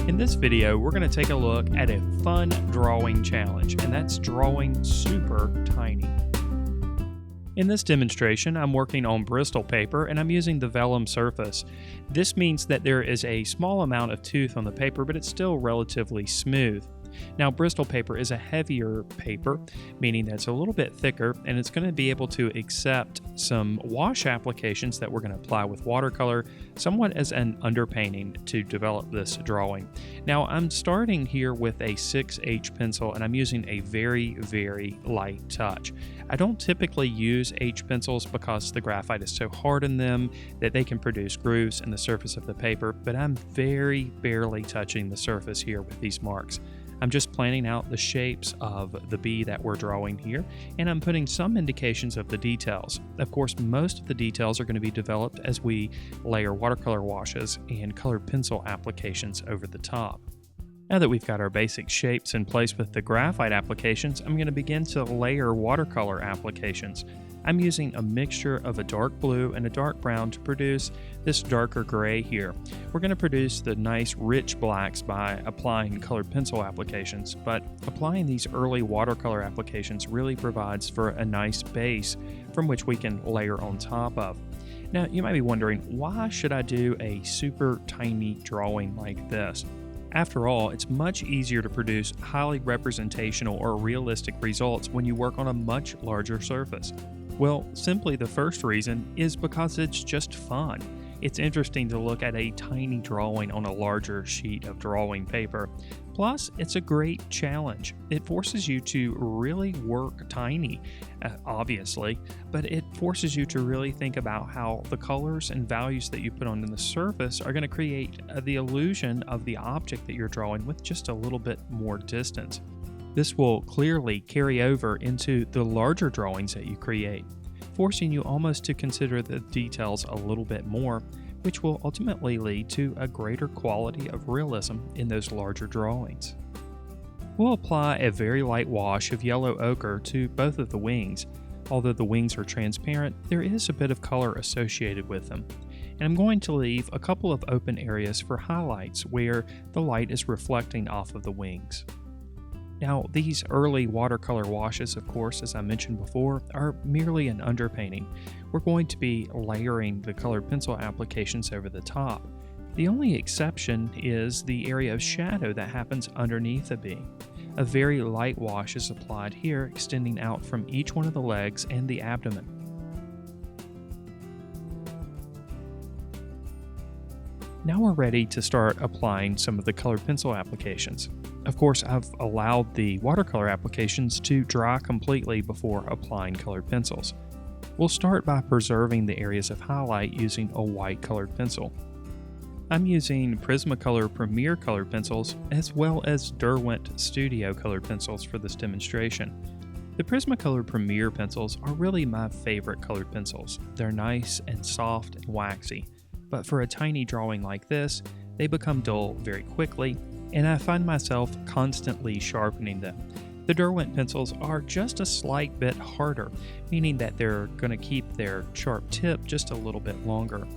In this video, we're going to take a look at a fun drawing challenge, and that's drawing super tiny. In this demonstration, I'm working on Bristol paper and I'm using the vellum surface. This means that there is a small amount of tooth on the paper, but it's still relatively smooth. Now, Bristol paper is a heavier paper, meaning that it's a little bit thicker, and it's going to be able to accept some wash applications that we're going to apply with watercolor, somewhat as an underpainting to develop this drawing. Now, I'm starting here with a 6H pencil, and I'm using a very, very light touch. I don't typically use H pencils because the graphite is so hard in them that they can produce grooves in the surface of the paper, but I'm very barely touching the surface here with these marks. I'm just planning out the shapes of the bee that we're drawing here, and I'm putting some indications of the details. Of course, most of the details are going to be developed as we layer watercolor washes and colored pencil applications over the top. Now that we've got our basic shapes in place with the graphite applications, I'm going to begin to layer watercolor applications. I'm using a mixture of a dark blue and a dark brown to produce this darker gray here. We're going to produce the nice rich blacks by applying colored pencil applications, but applying these early watercolor applications really provides for a nice base from which we can layer on top of. Now, you might be wondering, why should I do a super tiny drawing like this? After all, it's much easier to produce highly representational or realistic results when you work on a much larger surface. Well, simply the first reason is because it's just fun. It's interesting to look at a tiny drawing on a larger sheet of drawing paper. Plus, it's a great challenge. It forces you to really work tiny, obviously, but it forces you to really think about how the colors and values that you put on the surface are going to create the illusion of the object that you're drawing with just a little bit more distance. This will clearly carry over into the larger drawings that you create, forcing you almost to consider the details a little bit more, which will ultimately lead to a greater quality of realism in those larger drawings. We'll apply a very light wash of yellow ochre to both of the wings. Although the wings are transparent, there is a bit of color associated with them. And I'm going to leave a couple of open areas for highlights where the light is reflecting off of the wings. Now, these early watercolor washes, of course, as I mentioned before, are merely an underpainting. We're going to be layering the colored pencil applications over the top. The only exception is the area of shadow that happens underneath the bee. A very light wash is applied here, extending out from each one of the legs and the abdomen. Now we're ready to start applying some of the colored pencil applications. Of course, I've allowed the watercolor applications to dry completely before applying colored pencils. We'll start by preserving the areas of highlight using a white colored pencil. I'm using Prismacolor Premier colored pencils as well as Derwent Studio colored pencils for this demonstration. The Prismacolor Premier pencils are really my favorite colored pencils. They're nice and soft and waxy, but for a tiny drawing like this, they become dull very quickly, and I find myself constantly sharpening them. The Derwent pencils are just a slight bit harder, meaning that they're going to keep their sharp tip just a little bit longer.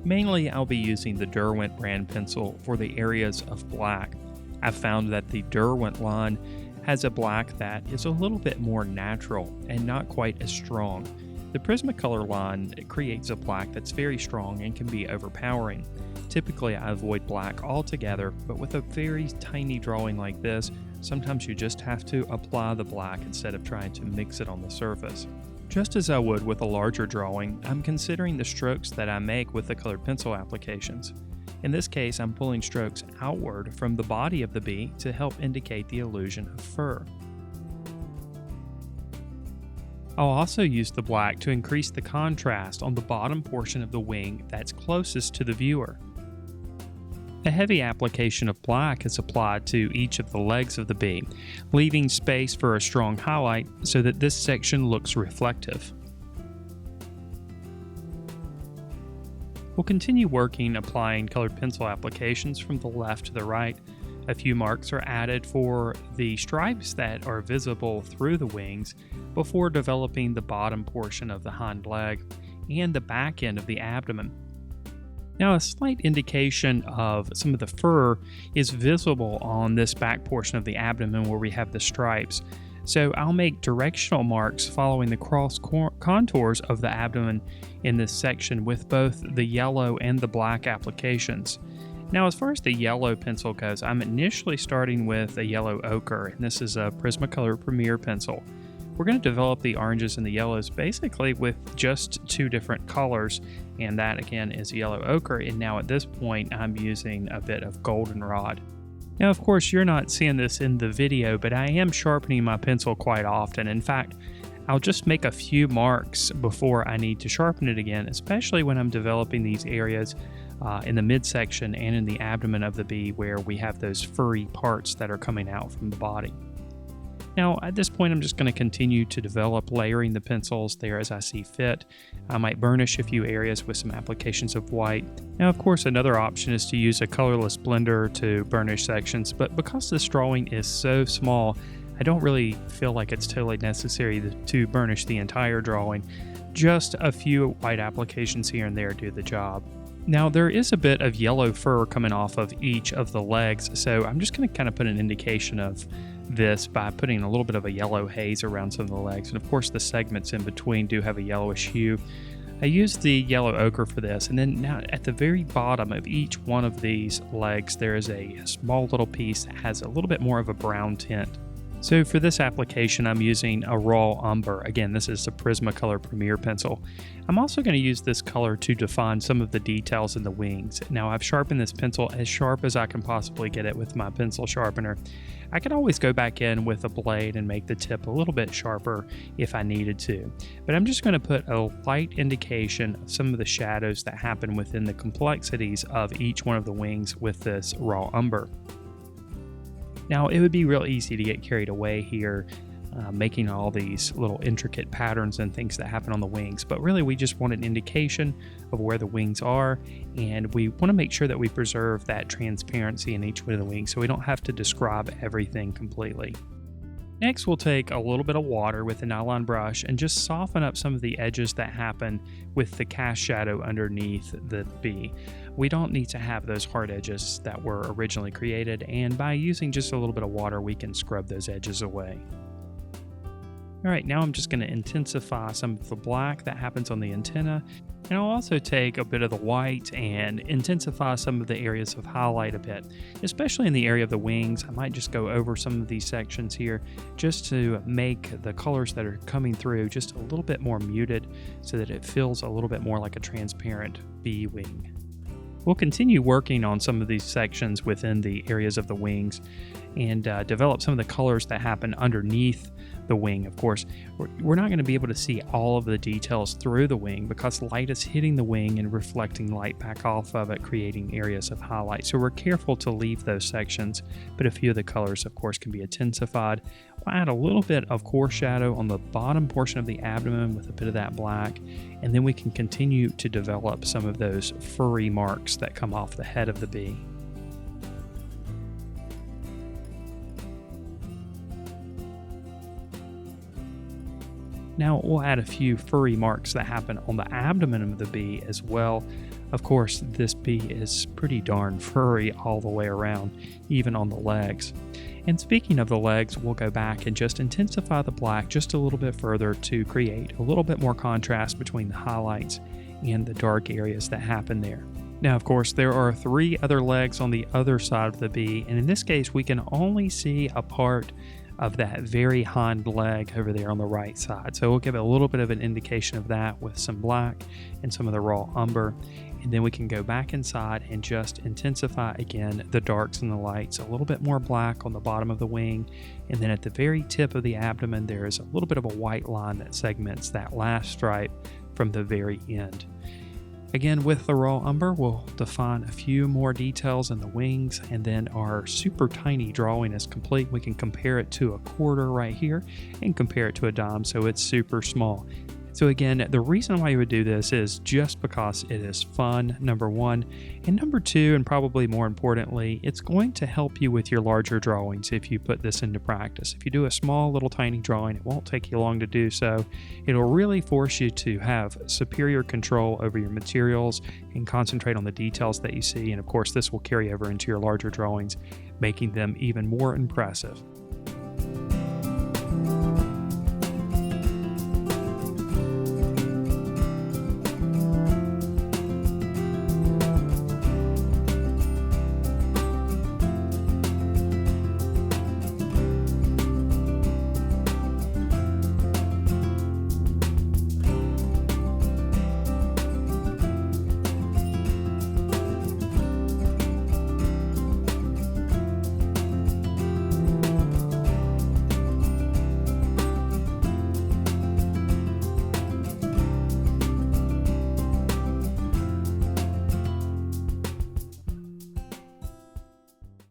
Mainly, I'll be using the Derwent brand pencil for the areas of black. I've found that the Derwent line has a black that is a little bit more natural and not quite as strong. The Prismacolor line creates a black that's very strong and can be overpowering. Typically, I avoid black altogether, but with a very tiny drawing like this, sometimes you just have to apply the black instead of trying to mix it on the surface. Just as I would with a larger drawing, I'm considering the strokes that I make with the colored pencil applications. In this case, I'm pulling strokes outward from the body of the bee to help indicate the illusion of fur. I'll also use the black to increase the contrast on the bottom portion of the wing that's closest to the viewer. A heavy application of black is applied to each of the legs of the bee, leaving space for a strong highlight so that this section looks reflective. We'll continue working applying colored pencil applications from the left to the right. A few marks are added for the stripes that are visible through the wings before developing the bottom portion of the hind leg and the back end of the abdomen. Now, a slight indication of some of the fur is visible on this back portion of the abdomen where we have the stripes. So I'll make directional marks following the cross contours of the abdomen in this section with both the yellow and the black applications. Now, as far as the yellow pencil goes, I'm initially starting with a yellow ochre, and this is a Prismacolor Premier pencil. We're going to develop the oranges and the yellows basically with just two different colors, and that again is yellow ochre, and now at this point I'm using a bit of goldenrod. Now, of course, you're not seeing this in the video, but I am sharpening my pencil quite often. In fact, I'll just make a few marks before I need to sharpen it again, especially when I'm developing these areas in the midsection and in the abdomen of the bee where we have those furry parts that are coming out from the body. Now, at this point, I'm just going to continue to develop layering the pencils there as I see fit. I might burnish a few areas with some applications of white. Now, of course, another option is to use a colorless blender to burnish sections, but because this drawing is so small, I don't really feel like it's totally necessary to burnish the entire drawing. Just a few white applications here and there do the job. Now, there is a bit of yellow fur coming off of each of the legs, so I'm just going to kind of put an indication of this by putting a little bit of a yellow haze around some of the legs, and of course the segments in between do have a yellowish hue. I used the yellow ochre for this, and then now at the very bottom of each one of these legs there is a small little piece that has a little bit more of a brown tint. So for this application, I'm using a raw umber. Again, this is the Prismacolor Premier pencil. I'm also going to use this color to define some of the details in the wings. Now, I've sharpened this pencil as sharp as I can possibly get it with my pencil sharpener. I could always go back in with a blade and make the tip a little bit sharper if I needed to. But I'm just going to put a light indication of some of the shadows that happen within the complexities of each one of the wings with this raw umber. Now, it would be real easy to get carried away here, making all these little intricate patterns and things that happen on the wings, but really we just want an indication of where the wings are, and we want to make sure that we preserve that transparency in each one of the wings so we don't have to describe everything completely. Next, we'll take a little bit of water with a nylon brush and just soften up some of the edges that happen with the cast shadow underneath the bee. We don't need to have those hard edges that were originally created, and by using just a little bit of water, we can scrub those edges away. Alright, now I'm just going to intensify some of the black that happens on the antenna, and I'll also take a bit of the white and intensify some of the areas of highlight a bit, especially in the area of the wings. I might just go over some of these sections here just to make the colors that are coming through just a little bit more muted so that it feels a little bit more like a transparent bee wing. We'll continue working on some of these sections within the areas of the wings and develop some of the colors that happen underneath the wing. Of course, we're not going to be able to see all of the details through the wing because light is hitting the wing and reflecting light back off of it, creating areas of highlight. So we're careful to leave those sections, but a few of the colors, of course, can be intensified. We'll add a little bit of core shadow on the bottom portion of the abdomen with a bit of that black, and then we can continue to develop some of those furry marks that come off the head of the bee. Now we'll add a few furry marks that happen on the abdomen of the bee as well. Of course, this bee is pretty darn furry all the way around, even on the legs. And speaking of the legs, we'll go back and just intensify the black just a little bit further to create a little bit more contrast between the highlights and the dark areas that happen there. Now, of course, there are 3 other legs on the other side of the bee, and in this case, we can only see a part of that very hind leg over there on the right side. So we'll give it a little bit of an indication of that with some black and some of the raw umber. And then we can go back inside and just intensify again the darks and the lights, a little bit more black on the bottom of the wing. And then at the very tip of the abdomen, there is a little bit of a white line that segments that last stripe from the very end. Again, with the raw umber, we'll define a few more details in the wings, and then our super tiny drawing is complete. We can compare it to a quarter right here and compare it to a dime, so it's super small. So again, the reason why you would do this is just because it is fun, number one, and number two, and probably more importantly, it's going to help you with your larger drawings if you put this into practice. If you do a small little tiny drawing, it won't take you long to do so. It'll really force you to have superior control over your materials and concentrate on the details that you see, and of course this will carry over into your larger drawings, making them even more impressive.